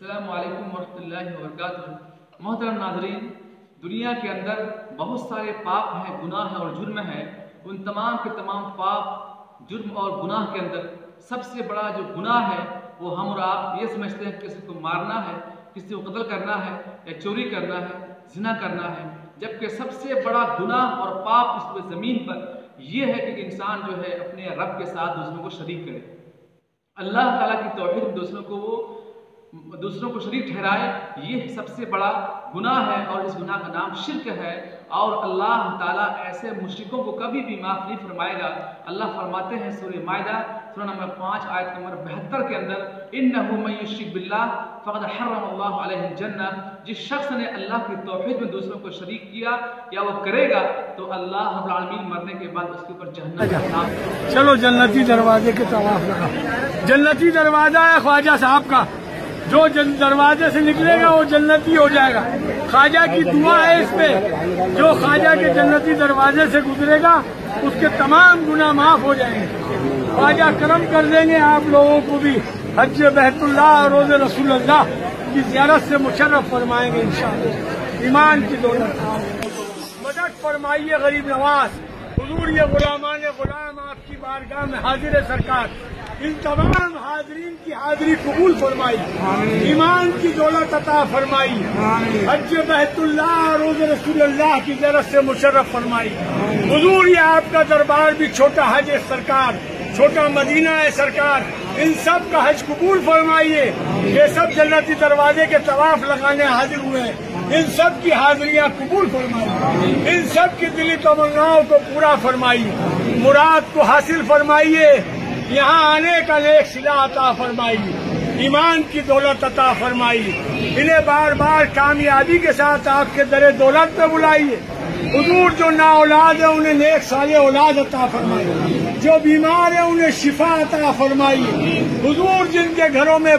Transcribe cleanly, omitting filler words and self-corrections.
السلام علیکم ورحمۃ اللہ وبرکاتہ۔ محترم ناظرین، دنیا کے اندر بہت سارے پاپ ہیں، گناہ ہیں اور جرم ہیں۔ ان تمام کے تمام پاپ، جرم اور گناہ کے اندر سب سے بڑا جو گناہ ہے وہ ہم اور آپ یہ سمجھتے ہیں کہ کسی کو مارنا ہے، کسی کو قتل کرنا ہے یا چوری کرنا ہے، زنا کرنا ہے، جبکہ سب سے بڑا گناہ اور پاپ اس زمین پر یہ ہے کہ انسان جو ہے اپنے رب کے ساتھ دوسروں کو شریک کرے، اللہ تعالیٰ کی توحید میں دوسروں کو شریک ٹھہرائے۔ یہ سب سے بڑا گناہ ہے اور اس گناہ کا نام شرک ہے، اور اللہ تعالیٰ ایسے مشرکوں کو کبھی بھی معاف نہیں فرمائے گا۔ اللہ فرماتے ہیں سورہ مائدہ سورہ نمبر 5 آیت نمبر 72 کے اندر، اِنَّهُ مَن يُشْرِكْ بِاللَّهِ فَقَدْ حَرَّمَ اللَّهُ عَلَيْهِ الْجَنَّةَ۔ جس شخص نے اللہ کی توحید میں دوسروں کو شریک کیا یا وہ کرے گا تو اللہ رب العالمین مرنے کے بعد اس کے اوپر جہنم کا عذاب۔ چلو جنتی دروازے کے طواف لگا، جنتی دروازہ ہے خواجہ صاحب کا، جو دروازے سے نکلے گا وہ جنتی ہو جائے گا۔ خواجہ کی دعا ہے اس پہ، جو خواجہ کے جنتی دروازے سے گزرے گا اس کے تمام گناہ معاف ہو جائیں گے۔ خواجہ کرم کر دیں گے آپ لوگوں کو بھی، حج بیت اللہ اور روز رسول اللہ کی زیارت سے مشرف فرمائیں گے انشاءاللہ۔ ایمان کی دولت مدد فرمائیے غریب نواز حضور، یہ غلامان غلام آپ کی بارگاہ میں حاضر ہے سرکار، ان تمام حاضرین کی حاضری قبول فرمائی، ایمان کی دولت عطا فرمائی، حج بیت اللہ روز رسول اللہ کی زیارت سے مشرف فرمائی۔ حضور یہ آپ کا دربار بھی چھوٹا حج ہے سرکار، چھوٹا مدینہ ہے سرکار، ان سب کا حج قبول فرمائیے۔ یہ سب جنتی دروازے کے طواف لگانے حاضر ہوئے ہیں، ان سب کی حاضریاں قبول فرمائیے، ان سب کی دلی تمناؤں کو پورا فرمائیے، مراد کو حاصل فرمائیے، یہاں آنے کا نیک صلہ عطا فرمائیے، ایمان کی دولت عطا فرمائیے، انہیں بار بار کامیابی کے ساتھ آپ کے در دولت پہ بلائیے۔ حضور جو نا اولاد ہے انہیں نیک صالح اولاد عطا فرمائیے، جو بیمار ہے انہیں شفا عطا فرمائیے۔ حضور جن کے گھروں میں